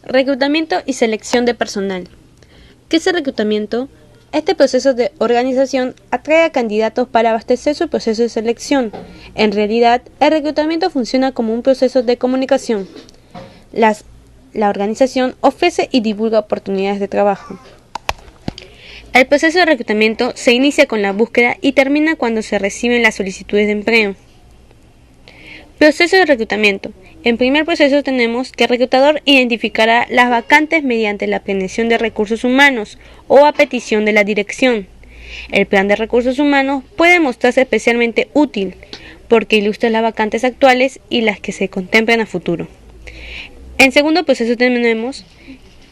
Reclutamiento y selección de personal. ¿Qué es el reclutamiento? Este proceso de organización atrae a candidatos para abastecer su proceso de selección. En realidad, el reclutamiento funciona como un proceso de comunicación. La organización ofrece y divulga oportunidades de trabajo. El proceso de reclutamiento se inicia con la búsqueda y termina cuando se reciben las solicitudes de empleo. Proceso de reclutamiento. En primer proceso tenemos que el reclutador identificará las vacantes mediante la planeación de recursos humanos o a petición de la dirección. El plan de recursos humanos puede mostrarse especialmente útil porque ilustra las vacantes actuales y las que se contemplan a futuro. En segundo proceso tenemos,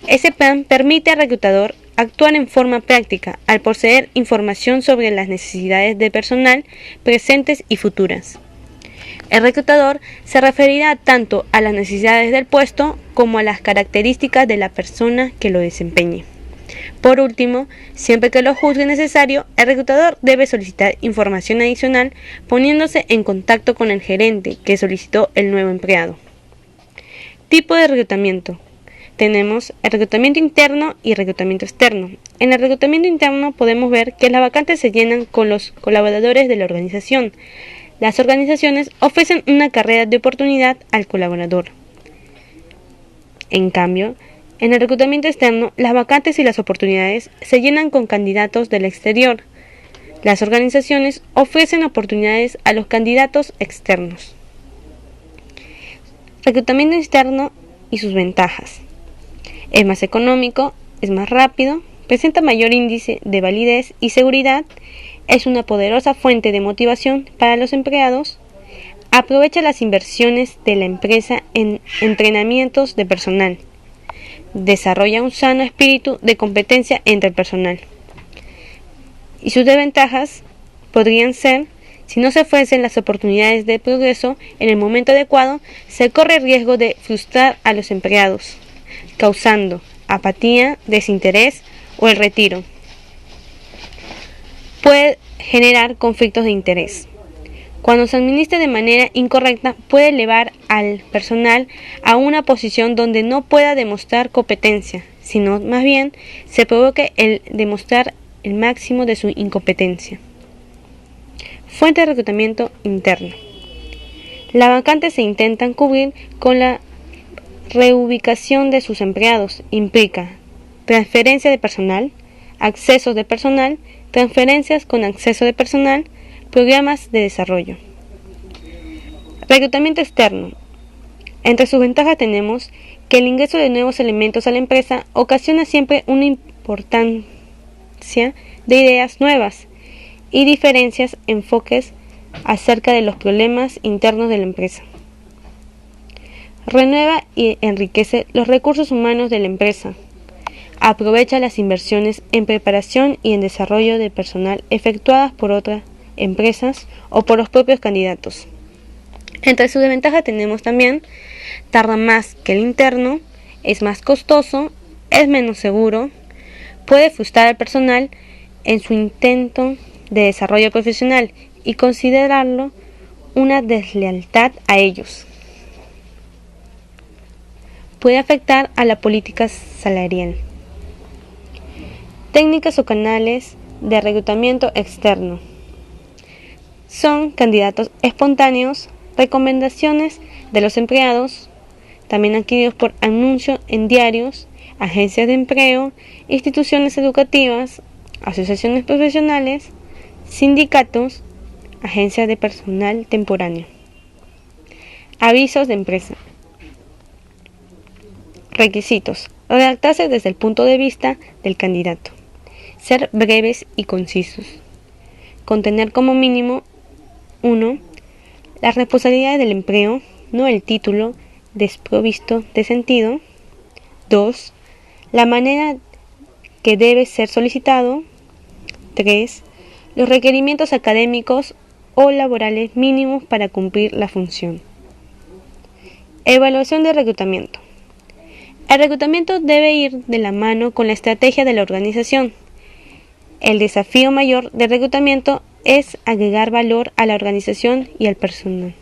ese plan permite al reclutador actuar en forma práctica al poseer información sobre las necesidades de personal presentes y futuras. El reclutador se referirá tanto a las necesidades del puesto como a las características de la persona que lo desempeñe. Por último, siempre que lo juzgue necesario, el reclutador debe solicitar información adicional poniéndose en contacto con el gerente que solicitó el nuevo empleado. Tipo de reclutamiento. Tenemos el reclutamiento interno y reclutamiento externo. En el reclutamiento interno podemos ver que las vacantes se llenan con los colaboradores de la organización. Las organizaciones ofrecen una carrera de oportunidad al colaborador. En cambio, en el reclutamiento externo, las vacantes y las oportunidades se llenan con candidatos del exterior. Las organizaciones ofrecen oportunidades a los candidatos externos. Reclutamiento externo y sus ventajas. Es más económico, es más rápido, presenta mayor índice de validez y seguridad, es una poderosa fuente de motivación para los empleados, aprovecha las inversiones de la empresa en entrenamientos de personal, desarrolla un sano espíritu de competencia entre el personal. Y sus desventajas podrían ser, si no se ofrecen las oportunidades de progreso en el momento adecuado, se corre el riesgo de frustrar a los empleados, causando apatía, desinterés o el retiro. Puede generar conflictos de interés. Cuando se administra de manera incorrecta, puede elevar al personal a una posición donde no pueda demostrar competencia, sino más bien se provoque el demostrar el máximo de su incompetencia. Fuente de reclutamiento interno. Las vacantes se intentan cubrir con la reubicación de sus empleados. Implica transferencia de personal, accesos de personal, transferencias con acceso de personal, programas de desarrollo. Reclutamiento externo. Entre sus ventajas tenemos que el ingreso de nuevos elementos a la empresa ocasiona siempre una importancia de ideas nuevas y diferencias enfoques acerca de los problemas internos de la empresa. Renueva y enriquece los recursos humanos de la empresa. Aprovecha las inversiones en preparación y en desarrollo de personal efectuadas por otras empresas o por los propios candidatos. Entre sus desventajas tenemos también, tarda más que el interno, es más costoso, es menos seguro, puede frustrar al personal en su intento de desarrollo profesional y considerarlo una deslealtad a ellos. Puede afectar a la política salarial. Técnicas o canales de reclutamiento externo. Son candidatos espontáneos, recomendaciones de los empleados, también adquiridos por anuncio en diarios, agencias de empleo, instituciones educativas, asociaciones profesionales, sindicatos, agencias de personal temporáneo. Avisos de empresa. Requisitos. Redactarse desde el punto de vista del candidato. Ser breves y concisos. Contener como mínimo 1. Las responsabilidades del empleo, no el título desprovisto de sentido. 2. La manera que debe ser solicitado. 3. Los requerimientos académicos o laborales mínimos para cumplir la función. Evaluación de reclutamiento. El reclutamiento debe ir de la mano con la estrategia de la organización. El desafío mayor del reclutamiento es agregar valor a la organización y al personal.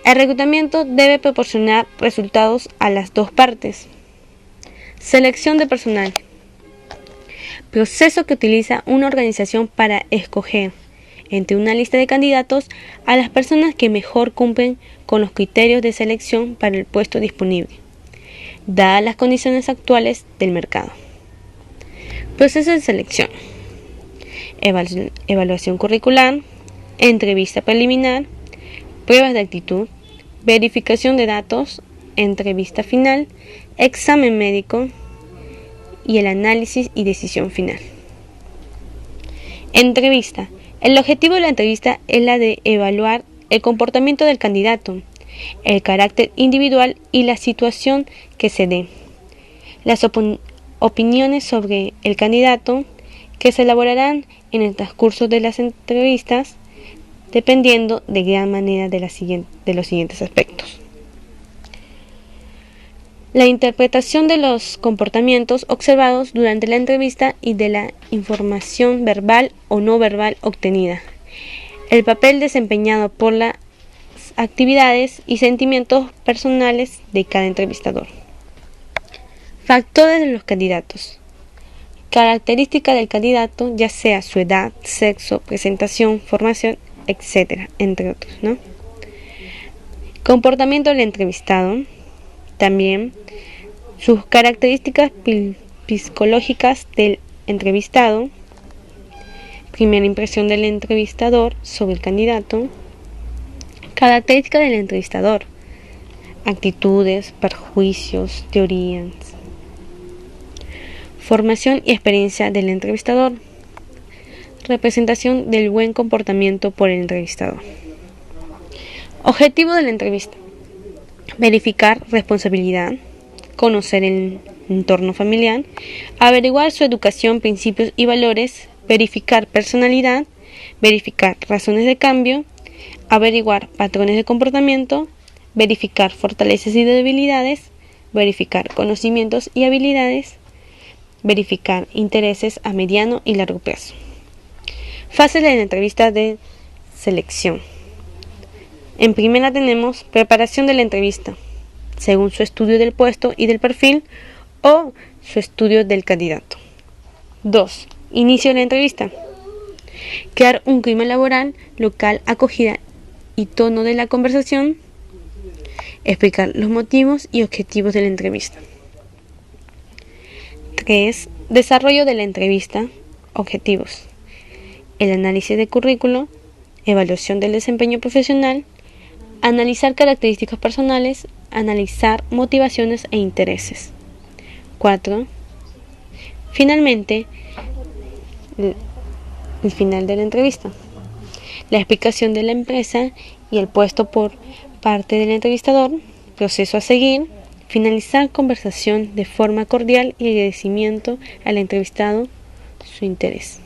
El reclutamiento debe proporcionar resultados a las dos partes. Selección de personal. Proceso que utiliza una organización para escoger entre una lista de candidatos a las personas que mejor cumplen con los criterios de selección para el puesto disponible, dadas las condiciones actuales del mercado. Proceso de selección. Evaluación curricular, entrevista preliminar, pruebas de actitud, verificación de datos, entrevista final, examen médico y el análisis y decisión final. Entrevista. El objetivo de la entrevista es la de evaluar el comportamiento del candidato, el carácter individual y la situación que se dé. Las opiniones sobre el candidato que se elaborarán en el transcurso de las entrevistas dependiendo de gran manera de los siguientes aspectos. La interpretación de los comportamientos observados durante la entrevista y de la información verbal o no verbal obtenida. El papel desempeñado por las actividades y sentimientos personales de cada entrevistador. Factores de los candidatos. Características del candidato, ya sea su edad, sexo, presentación, formación, etc., entre otros, ¿no? Comportamiento del entrevistado. También sus características psicológicas del entrevistado, primera impresión del entrevistador sobre el candidato, características del entrevistador, actitudes, perjuicios, teorías, formación y experiencia del entrevistador, representación del buen comportamiento por el entrevistador. Objetivo de la entrevista: verificar responsabilidad, conocer el entorno familiar, averiguar su educación, principios y valores, verificar personalidad, verificar razones de cambio, averiguar patrones de comportamiento, verificar fortalezas y debilidades, verificar conocimientos y habilidades, verificar intereses a mediano y largo plazo. Fases de la entrevista de selección. En primera tenemos preparación de la entrevista, según su estudio del puesto y del perfil o su estudio del candidato. 2. Inicio de la entrevista. Crear un clima laboral, local, acogida y tono de la conversación. Explicar los motivos y objetivos de la entrevista. 3. Desarrollo de la entrevista. Objetivos. El análisis de currículo, evaluación del desempeño profesional, analizar características personales, analizar motivaciones e intereses. 4. Finalmente, el final de la entrevista. La explicación de la empresa y el puesto por parte del entrevistador, proceso a seguir, finalizar conversación de forma cordial y agradecimiento al entrevistado su interés.